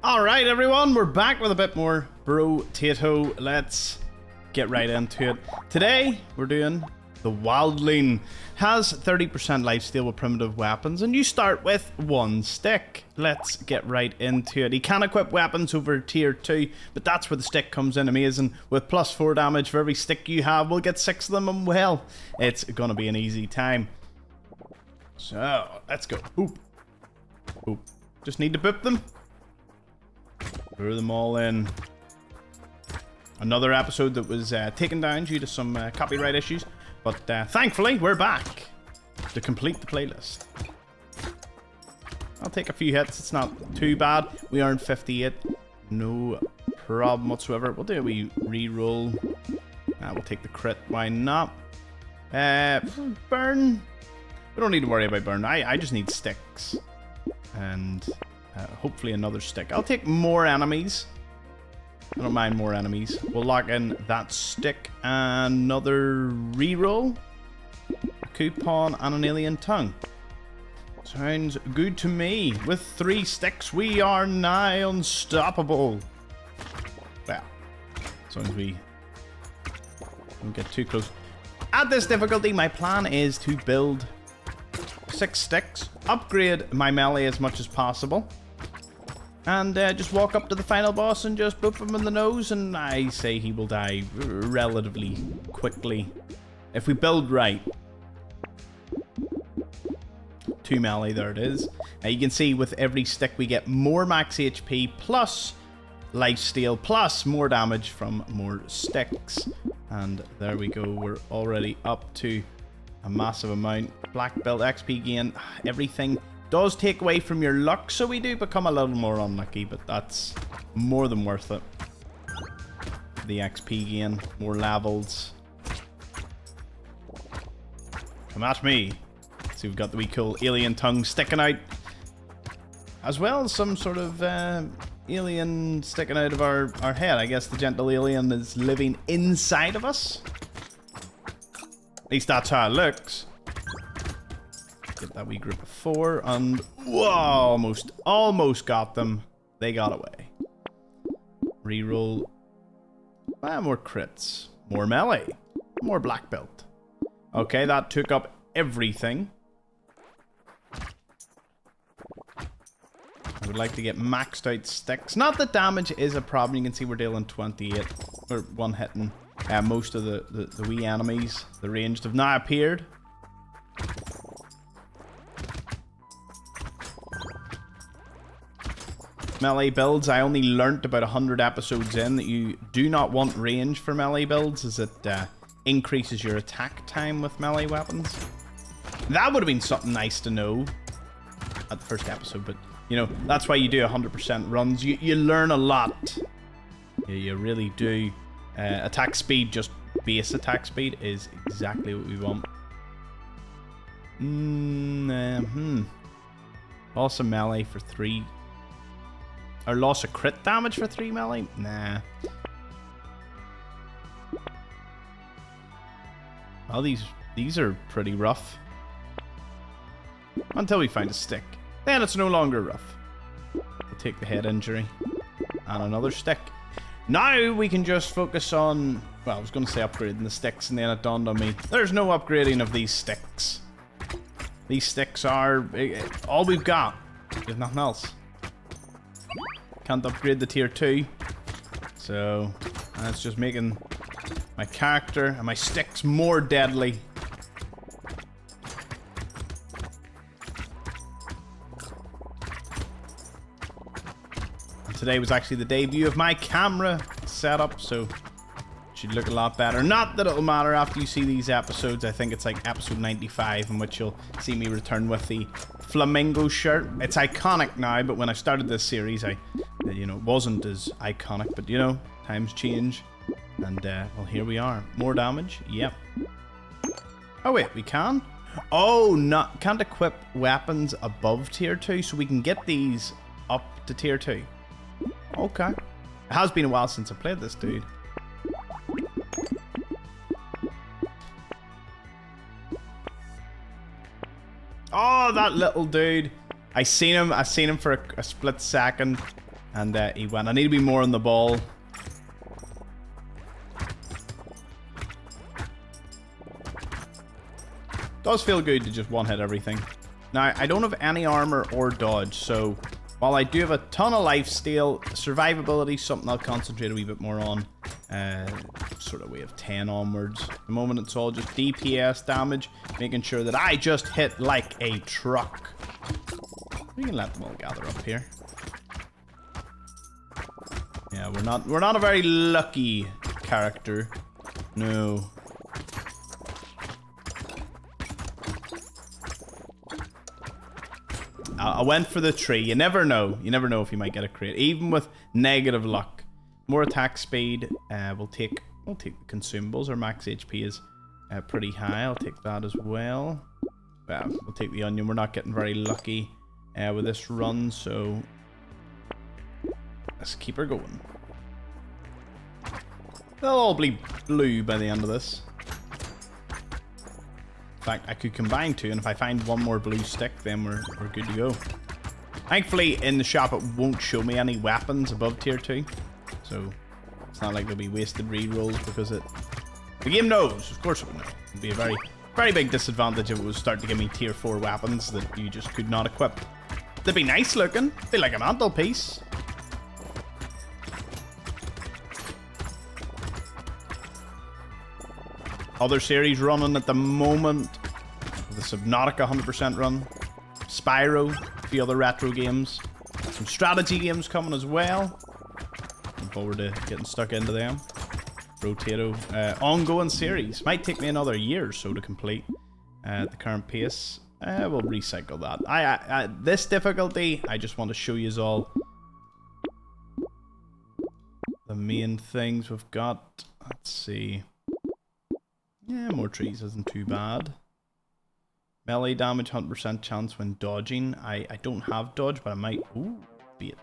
Alright everyone, we're back with a bit more Brotato. Let's get right into it. Today, we're doing the Wildling. Has 30% lifesteal with primitive weapons, and you start with one stick. Let's get right into it. You can equip weapons over tier 2, but that's where the stick comes in amazing. With plus 4 damage for every stick you have, we'll get 6 of them, and well, it's gonna be an easy time. So, let's go. Oop. Oop. Just need to boop them. Throw them all in. Another episode that was taken down due to some copyright issues, but thankfully we're back to complete the playlist. I'll take a few hits, it's not too bad. We earned 58, no problem whatsoever. We'll do a wee re-roll. We'll take the crit, why not? Burn. We don't need to worry about burn. I just need sticks. And hopefully another stick. I'll take more enemies. I don't mind more enemies. We'll lock in that stick. Another reroll. A coupon and an alien tongue. Sounds good to me. With 3 sticks, we are nigh unstoppable. Well, as long as we don't get too close. At this difficulty, my plan is to build 6 sticks, upgrade my melee as much as possible, and just walk up to the final boss and just boop him in the nose, and I say he will die relatively quickly if we build right. 2 melee, there it is. Now you can see with every stick we get more max HP plus lifesteal plus more damage from more sticks, and there we go, we're already up to a massive amount. Black belt XP gain, everything does take away from your luck, so we do become a little more unlucky, but that's more than worth it. The XP gain, more levels. Come at me. See, we've got the wee cool alien tongue sticking out, as well as some sort of alien sticking out of our head. I guess the gentle alien is living inside of us. At least that's how it looks. Get that wee group of 4, and whoa, almost got them. They got away. Reroll. More crits. More melee. More black belt. Okay, that took up everything. I would like to get maxed out sticks. Not that damage is a problem. You can see we're dealing 28, or 1 hitting. Most of the wee enemies, the ranged, have now appeared. Melee builds, I only learnt about 100 episodes in that you do not want range for melee builds, as it increases your attack time with melee weapons. That would have been something nice to know at the first episode, but you know, that's why you do 100% runs. You learn a lot. You really do. Attack speed, just base attack speed, is exactly what we want. Loss of melee for 3. Or loss of crit damage for 3 melee? Nah. Well, these are pretty rough. Until we find a stick. Then it's no longer rough. We'll take the head injury. And another stick. Now we can just focus on... Well, I was going to say upgrading the sticks, and then it dawned on me. There's no upgrading of these sticks. These sticks are all we've got. There's nothing else. Can't upgrade the tier 2. So that's just making my character and my sticks more deadly. And today was actually the debut of my camera setup, so it should look a lot better. Not that it'll matter after you see these episodes. I think it's like episode 95 in which you'll see me return with the flamingo shirt. It's iconic now, but when I started this series, you know, it wasn't as iconic, but you know, times change. And well, here we are. More damage. Yep. Oh wait, we can? Oh, can't equip weapons above tier 2, so we can get these up to tier 2. Okay. It has been a while since I played this dude. Oh, that little dude. I seen him for a split second. And he went, I need to be more on the ball. Does feel good to just one-hit everything. Now, I don't have any armor or dodge, so while I do have a ton of lifesteal, survivability is something I'll concentrate a wee bit more on. Sort of way of 10 onwards. At the moment, it's all just DPS damage, making sure that I just hit like a truck. We can let them all gather up here. Yeah, we're not a very lucky character. No. I went for the tree. You never know. You never know if you might get a crate, even with negative luck. More attack speed. We'll take the consumables. Our max HP is pretty high. I'll take that as well. We'll take the onion. We're not getting very lucky with this run, so let's keep her going. They'll all be blue by the end of this. In fact, I could combine two, and if I find one more blue stick, then we're good to go. Thankfully, in the shop, it won't show me any weapons above tier 2. So, it's not like there'll be wasted rerolls because the game knows. Of course it would know. It'd be a very, very big disadvantage if it would start to give me tier 4 weapons that you just could not equip. They'd be nice looking. Be like a mantelpiece. Other series running at the moment. The Subnautica 100% run. Spyro. A few other retro games. Some strategy games coming as well. Looking forward to getting stuck into them. Brotato. Ongoing series. Might take me another year or so to complete at the current pace. We'll recycle that. This difficulty, I just want to show you all the main things we've got. Let's see. Yeah, more trees isn't too bad. Melee damage, 100% chance when dodging. I don't have dodge, but I might... Ooh, bait.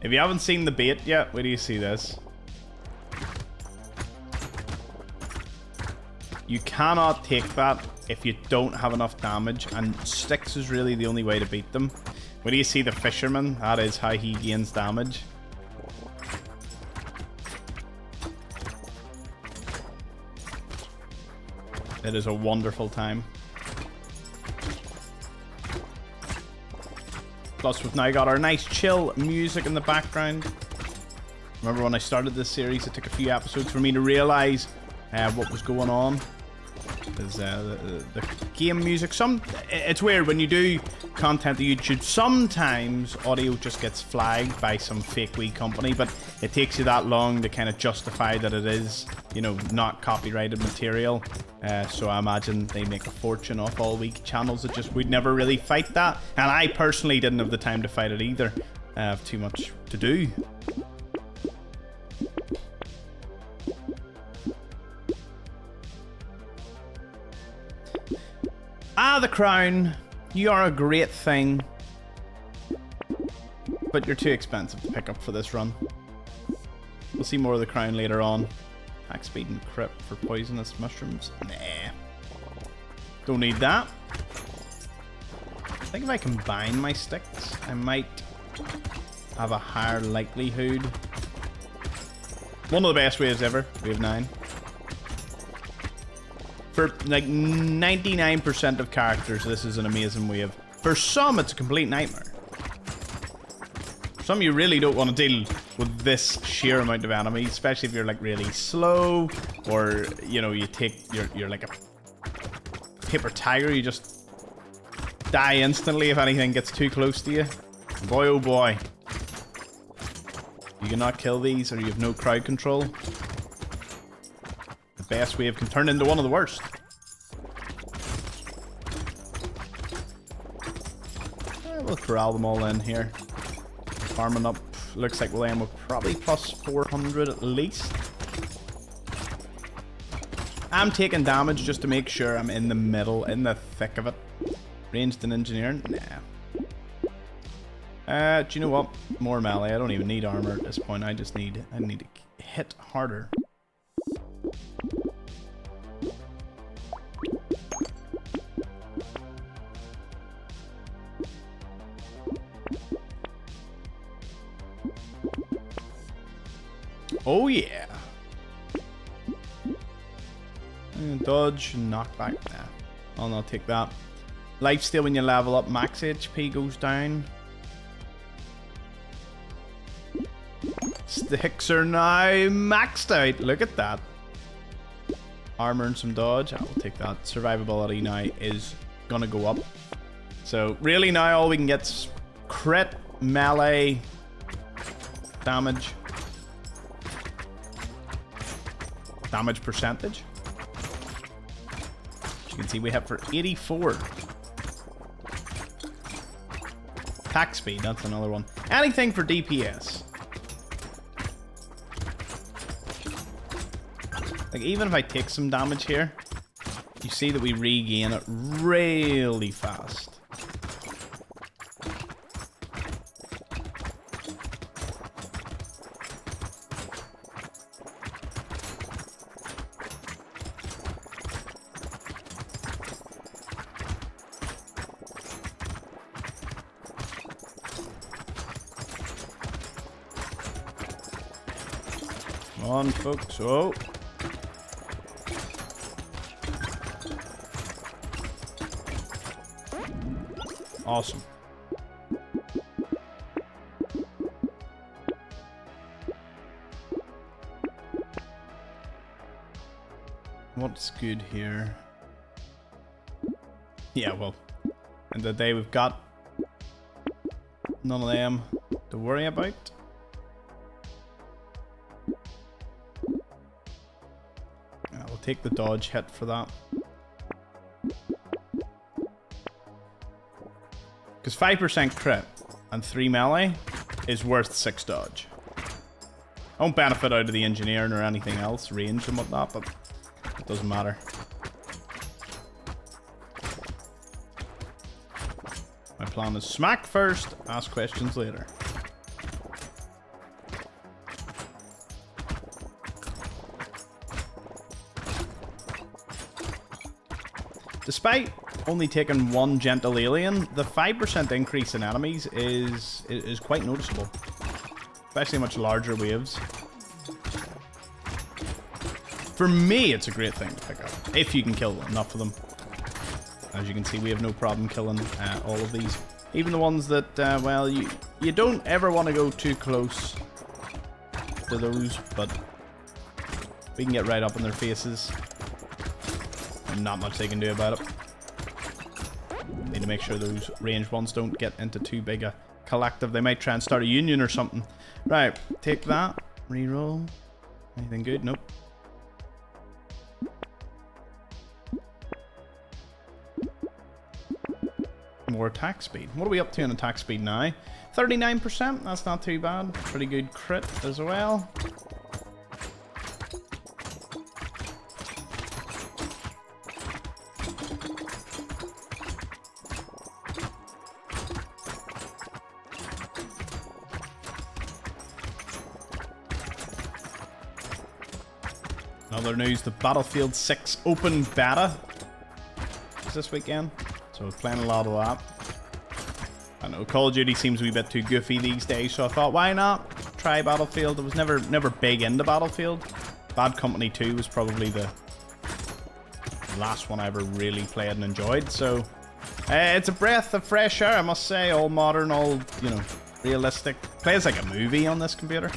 If you haven't seen the bait yet, where do you see this? You cannot take that if you don't have enough damage, and sticks is really the only way to beat them. Where do you see the fisherman? That is how he gains damage. It is a wonderful time. Plus, we've now got our nice chill music in the background. Remember when I started this series, it took a few episodes for me to realize what was going on. Because the game music, it's weird when you do content on YouTube, sometimes audio just gets flagged by some fake wee company, but it takes you that long to kind of justify that it is, you know, not copyrighted material. So I imagine they make a fortune off all week channels that just would never really fight that. And I personally didn't have the time to fight it either. I have too much to do. Ah, the crown. You are a great thing. But you're too expensive to pick up for this run. We'll see more of the crown later on. Attack speed and crit for poisonous mushrooms. Nah. Don't need that. I think if I combine my sticks, I might have a higher likelihood. One of the best waves ever. Wave 9. For like 99% of characters, this is an amazing wave. For some, it's a complete nightmare. Some you really don't want to deal with this sheer amount of enemies, especially if you're like really slow, or you know, you're like a paper tiger. You just die instantly if anything gets too close to you. Boy, oh boy, you cannot kill these, or you have no crowd control. Best wave can turn into one of the worst. We'll corral them all in here. Farming up. Looks like we'll end with probably plus 400 at least. I'm taking damage just to make sure I'm in the middle, in the thick of it. Ranged and engineering? Nah. Do you know what? More melee. I don't even need armor at this point. I need to hit harder. Oh yeah. Dodge, knockback. Nah, I'll not take that. Lifesteal when you level up, max HP goes down. Sticks are now maxed out. Look at that. Armor and some dodge. I will take that. Survivability now is gonna go up. So really now all we can get's crit, melee, damage. Damage percentage. As you can see we have for 84. Attack speed, that's another one. Anything for DPS. Like, even if I take some damage here, you see that we regain it really fast. Come on, folks. Oh. Awesome. What's good here? Yeah, well, and the day we've got none of them to worry about. We'll take the dodge hit for that. Because 5% crit and 3 melee is worth 6 dodge. I won't benefit out of the engineering or anything else, range and whatnot, but it doesn't matter. My plan is smack first, ask questions later. Despite only taking one gentle alien, the 5% increase in enemies is quite noticeable. Especially much larger waves. For me, it's a great thing to pick up. If you can kill enough of them. As you can see, we have no problem killing all of these. Even the ones that, well, you don't ever want to go too close to those, but we can get right up in their faces. And not much they can do about it. Need to make sure those ranged ones don't get into too big a collective. They might try and start a union or something. Right, take that. Reroll. Anything good? Nope. More attack speed. What are we up to in attack speed now? 39%. That's not too bad. Pretty good crit as well. Other news, the Battlefield 6 open beta is this weekend, so we're playing a lot of that. I know Call of Duty seems to be a bit too goofy these days, so I thought, why not try Battlefield? I was never big into Battlefield. Bad Company 2 was probably the last one I ever really played and enjoyed, so it's a breath of fresh air, I must say. All modern, all, you know, realistic. Plays like a movie on this computer.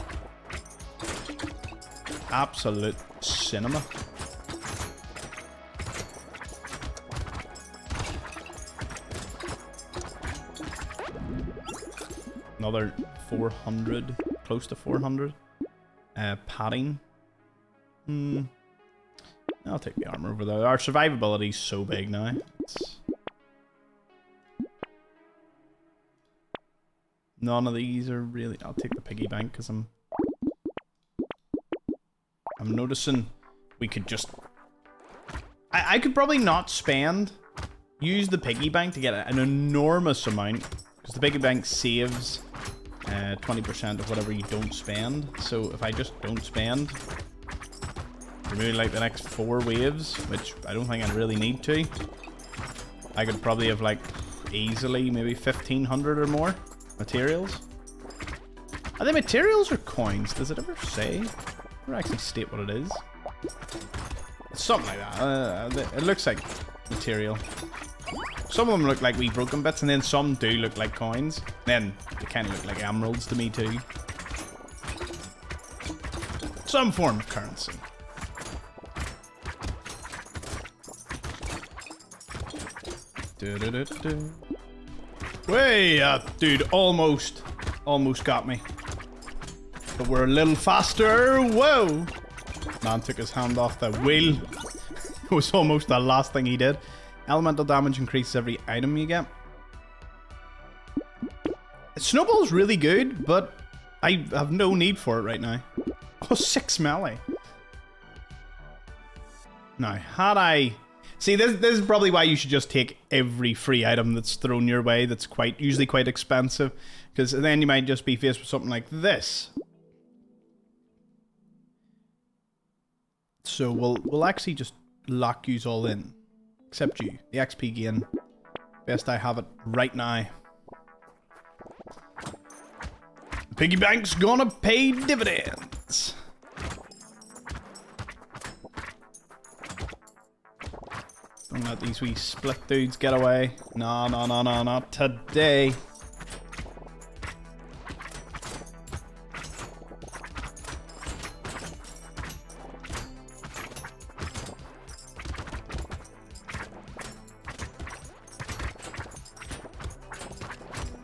Absolute cinema. Another 400, close to 400. Padding. I'll take the armor over there. Our survivability is so big now. None of these are really... I'll take the piggy bank because I'm noticing we could just... I could probably not spend... Use the piggy bank to get an enormous amount. Because the piggy bank saves 20% of whatever you don't spend. So if I just don't spend... For maybe like the next 4 waves, which I don't think I really need to. I could probably have like easily maybe 1,500 or more materials. Are they materials or coins? Does it ever say? Or actually state what it is. Something like that. It looks like material. Some of them look like wee broken bits, and then some do look like coins. Then they kind of look like emeralds to me too. Some form of currency. Way, dude, almost got me. But we're a little faster. Whoa! Man took his hand off the wheel. It was almost the last thing he did. Elemental damage increases every item you get. Snowball's really good, but I have no need for it right now. Oh, 6 melee. Now, had I... See, this is probably why you should just take every free item that's thrown your way that's usually quite expensive. Because then you might just be faced with something like this. So we'll actually just lock yous all in. Except you. The XP gain. Best I have it right now. The piggy bank's gonna pay dividends. Don't let these wee split dudes get away. No, no, no, no, not today.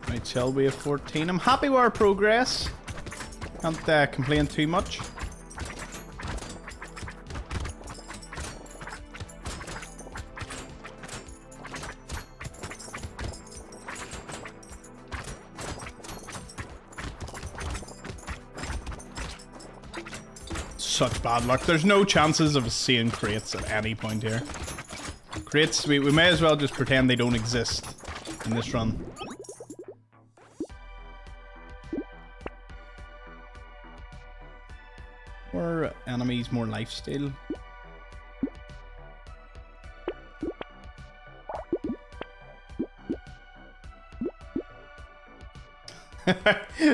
Right, shall we have 14? I'm happy with our progress. Can't complain too much. Such bad luck. There's no chances of seeing crates at any point here. Crates, we may as well just pretend they don't exist in this run. Or enemies more lifesteal.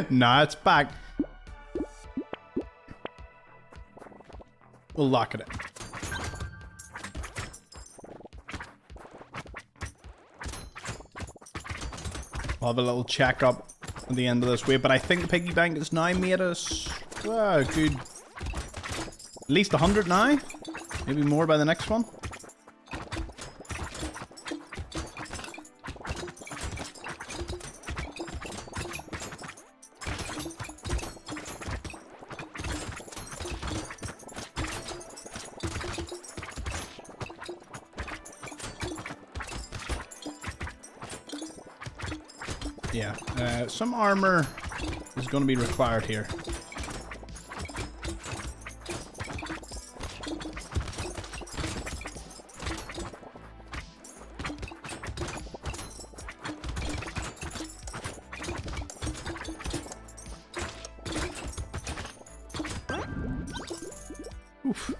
Nah, it's back. We'll lock it in. We'll have a little check up at the end of this wave, but I think the piggy bank has now made us good. At least 100 now. Maybe more by the next one. Yeah, some armor is going to be required here. Oof.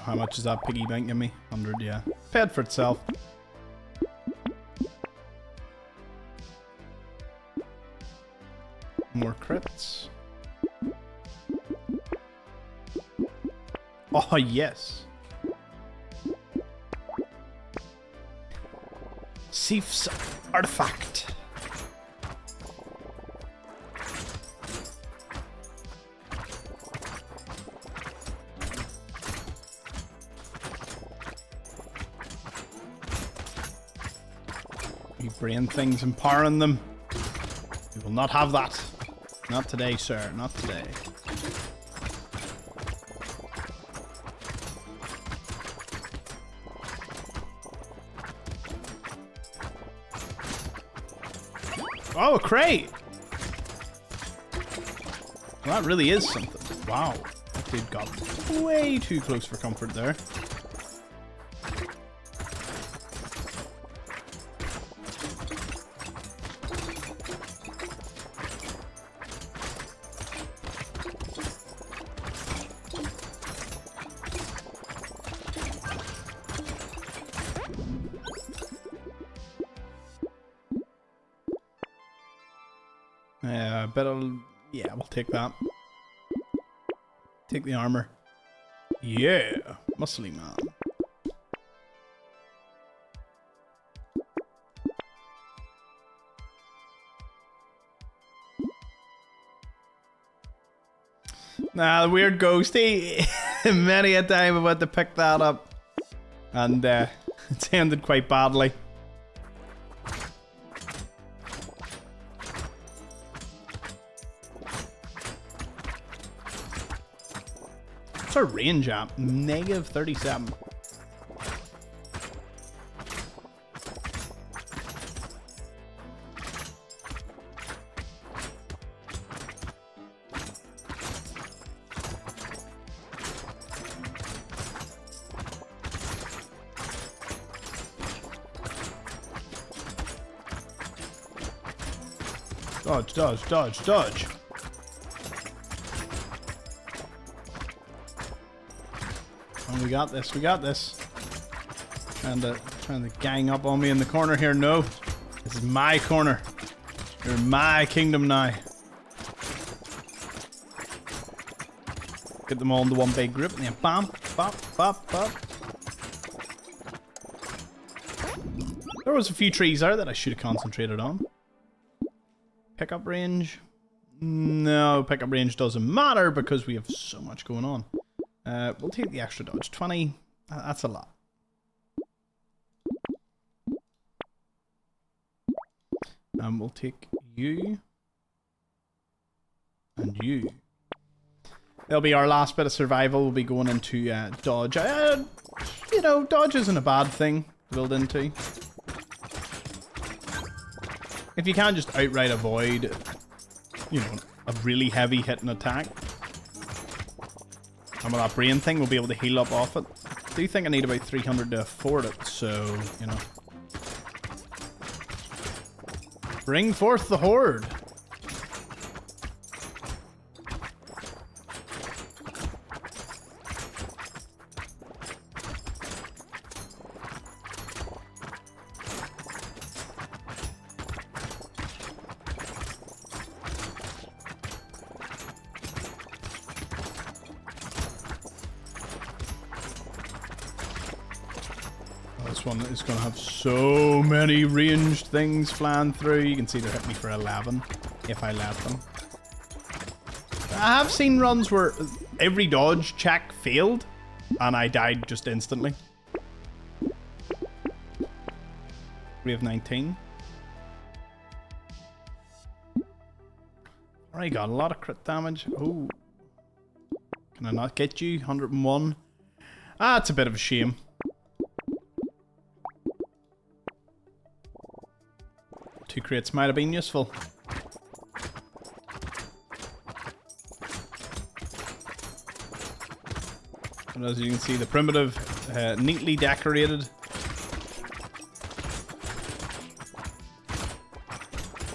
How much is that piggy bank give me? 100, yeah. Paid for itself. More crits. Oh, yes. Sif's artifact. You brain things, empowering them. We will not have that. Not today, sir. Not today. Oh, a crate! Well, that really is something. Wow. That dude got way too close for comfort there. Yeah, we'll take that. Take the armor. Yeah, muscly man. Nah, the weird ghosty. Many a time I've had to pick that up. And it's ended quite badly. What's our range at? Negative 37. Dodge, dodge, dodge, dodge. Oh, we got this, we got this. Trying to gang up on me in the corner here. No, this is my corner. You're in my kingdom now. Get them all into one big group and then bam, bop, bop, bop. There was a few trees there that I should have concentrated on. Pickup range? No, pickup range doesn't matter because we have so much going on. We'll take the extra dodge. 20, that's a lot. We'll take you. And you. That'll be our last bit of survival. We'll be going into dodge. You know, dodge isn't a bad thing to build into. If you can't just outright avoid, you know, a really heavy hitting attack. And with that brain thing, we'll be able to heal up off it. I do think I need about 300 to afford it, so, you know. Bring forth the horde. This one is going to have so many ranged things flying through. You can see they're hitting me for 11 if I let them. I have seen runs where every dodge check failed and I died just instantly. We have 19. Alright, got a lot of crit damage. Oh. Can I not get you? 101. Ah, it's a bit of a shame. Two crates might have been useful. And as you can see, the primitive, neatly decorated.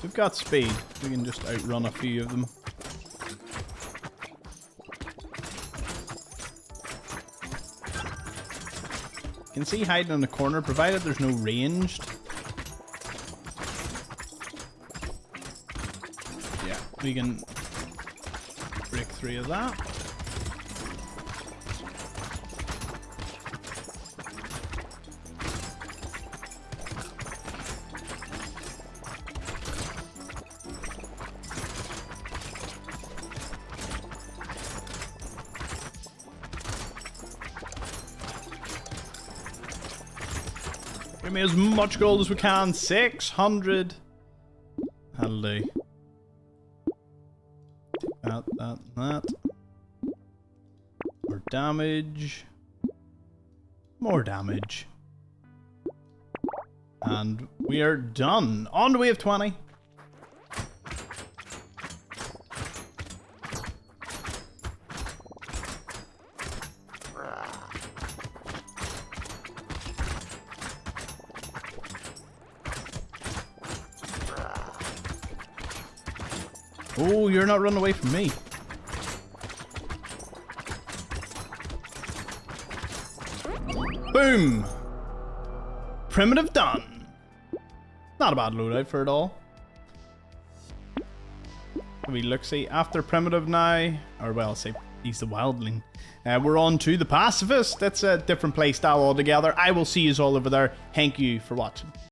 We've got speed. We can just outrun a few of them. You can see hiding in the corner, provided there's no ranged. We can break 3 of that. Give me as much gold as we can. 600. That'll do. That. More damage. More damage. And we are done. On to wave 20. Oh, you're not running away from me. Boom! Primitive done. Not a bad loadout for it all. We look see after primitive now, or well, say he's the wildling. We're on to the pacifist. That's a different play style altogether. I will see you all over there. Thank you for watching.